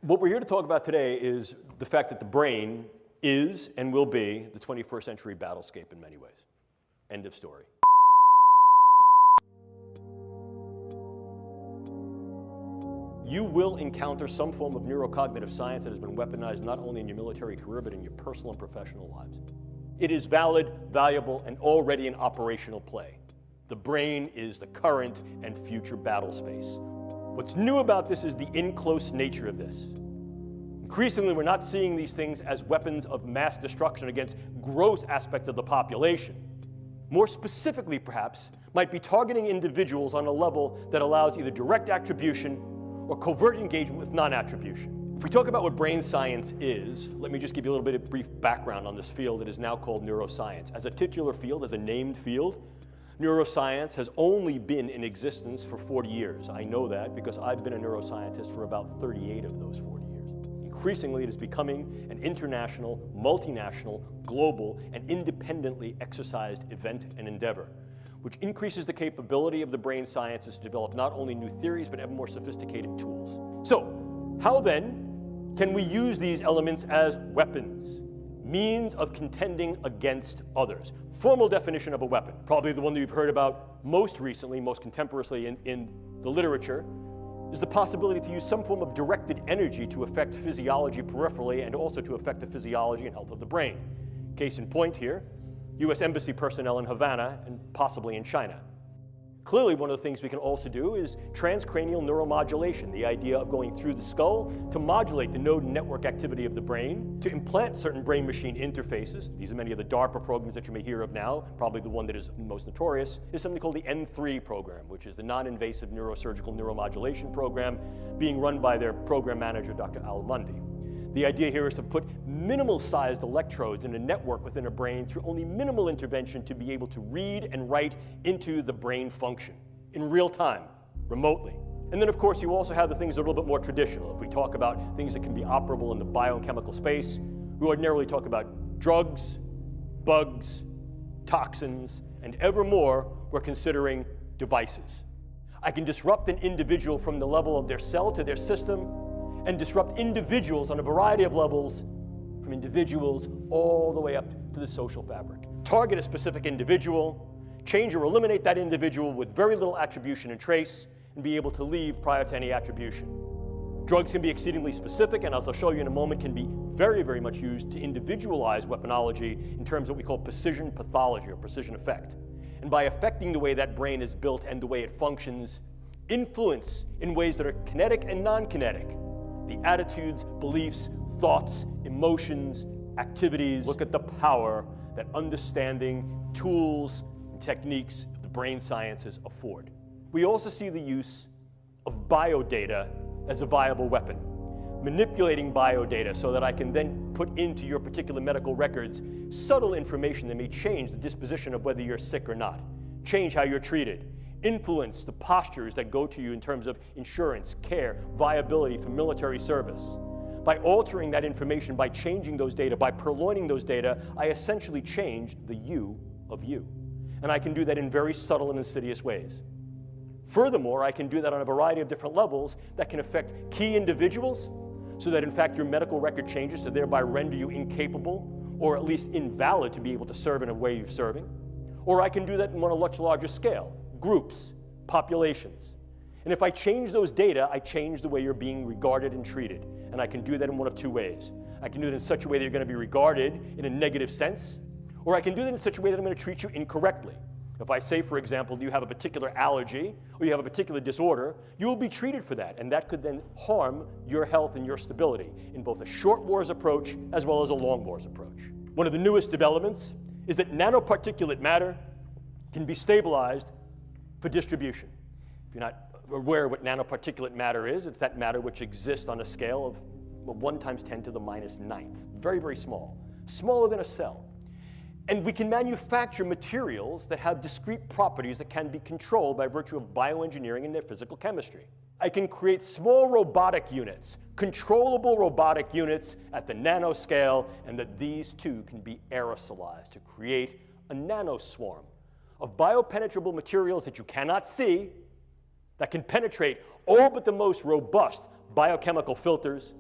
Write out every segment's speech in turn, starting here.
What we're here to talk about today is the fact that the brain is and will be the 21st century battlescape in many ways. End of story. You will encounter some form of neurocognitive science that has been weaponized not only in your military career, but in your personal and professional lives. It is valid, valuable, and already in operational play. The brain is the current and future battle space. What's new about this is the in-close nature of this. Increasingly, we're not seeing these things as weapons of mass destruction against gross aspects of the population. More specifically, perhaps, might be targeting individuals on a level that allows either direct attribution or covert engagement with non-attribution. If we talk about what brain science is, let me just give you a little bit of brief background on this field that is now called neuroscience. As a titular field, as a named field, neuroscience has only been in existence for 40 years. I know that because I've been a neuroscientist for about 38 of those 40 years. Increasingly, it is becoming an international, multinational, global, and independently exercised event and endeavor, which increases the capability of the brain sciences to develop not only new theories, but ever more sophisticated tools. So, how then can we use these elements as weapons? Means of contending against others. Formal definition of a weapon, probably the one that you've heard about most recently, most contemporaneously in the literature, is the possibility to use some form of directed energy to affect physiology peripherally and also to affect the physiology and health of the brain. Case in point here, U.S. Embassy personnel in Havana and possibly in China. Clearly, one of the things we can also do is transcranial neuromodulation, the idea of going through the skull to modulate the node and network activity of the brain, to implant certain brain-machine interfaces. These are many of the DARPA programs that you may hear of now. Probably the one that is most notorious is something called the N3 program, which is the non-invasive neurosurgical neuromodulation program being run by their program manager, Dr. Al Mundi. The idea here is to put minimal-sized electrodes in a network within a brain through only minimal intervention to be able to read and write into the brain function in real time, remotely. And then, of course, you also have the things that are a little bit more traditional. If we talk about things that can be operable in the biochemical space, we ordinarily talk about drugs, bugs, toxins, and ever more, we're considering devices. I can disrupt an individual from the level of their cell to their system, and disrupt individuals on a variety of levels, from individuals all the way up to the social fabric. Target a specific individual, change or eliminate that individual with very little attribution and trace, and be able to leave prior to any attribution. Drugs can be exceedingly specific, and as I'll show you in a moment, can be very, very much used to individualize weaponology in terms of what we call precision pathology or precision effect. And by affecting the way that brain is built and the way it functions, influence in ways that are kinetic and non-kinetic, the attitudes, beliefs, thoughts, emotions, activities. Look at the power that understanding tools and techniques of the brain sciences afford. We also see the use of biodata as a viable weapon. Manipulating biodata so that I can then put into your particular medical records subtle information that may change the disposition of whether you're sick or not, change how you're treated, influence the postures that go to you in terms of insurance, care, viability for military service. By altering that information, by changing those data, by purloining those data, I essentially change the you of you. And I can do that in very subtle and insidious ways. Furthermore, I can do that on a variety of different levels that can affect key individuals so that in fact your medical record changes to thereby render you incapable or at least invalid to be able to serve in a way you're serving. Or I can do that on a much larger scale. Groups, populations. And if I change those data, I change the way you're being regarded and treated. And I can do that in one of two ways. I can do it in such a way that you're going to be regarded in a negative sense, or I can do that in such a way that I'm going to treat you incorrectly. If I say, for example, you have a particular allergy or you have a particular disorder, you will be treated for that, and that could then harm your health and your stability in both a short wars approach as well as a long wars approach. One of the newest developments is that nanoparticulate matter can be stabilized for distribution. If you're not aware of what nanoparticulate matter is, it's that matter which exists on a scale of 1 × 10⁻⁹. Very, very small. Smaller than a cell. And we can manufacture materials that have discrete properties that can be controlled by virtue of bioengineering and their physical chemistry. I can create small robotic units, controllable robotic units at the nanoscale, and that these too can be aerosolized to create a nanoswarm of biopenetrable materials that you cannot see, that can penetrate all but the most robust biochemical filters,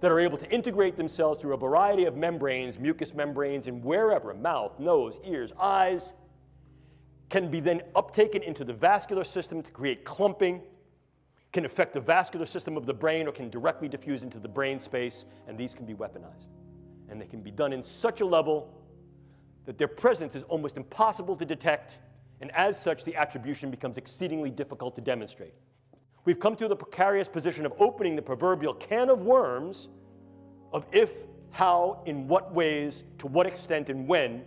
that are able to integrate themselves through a variety of membranes, mucous membranes, and wherever, mouth, nose, ears, eyes, can be then uptaken into the vascular system to create clumping, can affect the vascular system of the brain, or can directly diffuse into the brain space, and these can be weaponized. And they can be done in such a level that their presence is almost impossible to detect, and as such, the attribution becomes exceedingly difficult to demonstrate. We've come to the precarious position of opening the proverbial can of worms of if, how, in what ways, to what extent, and when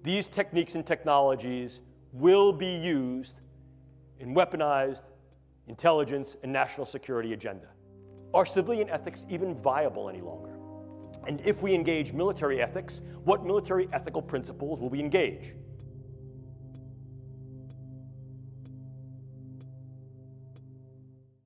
these techniques and technologies will be used in weaponized intelligence and national security agenda. Are civilian ethics even viable any longer? And if we engage military ethics, what military ethical principles will we engage?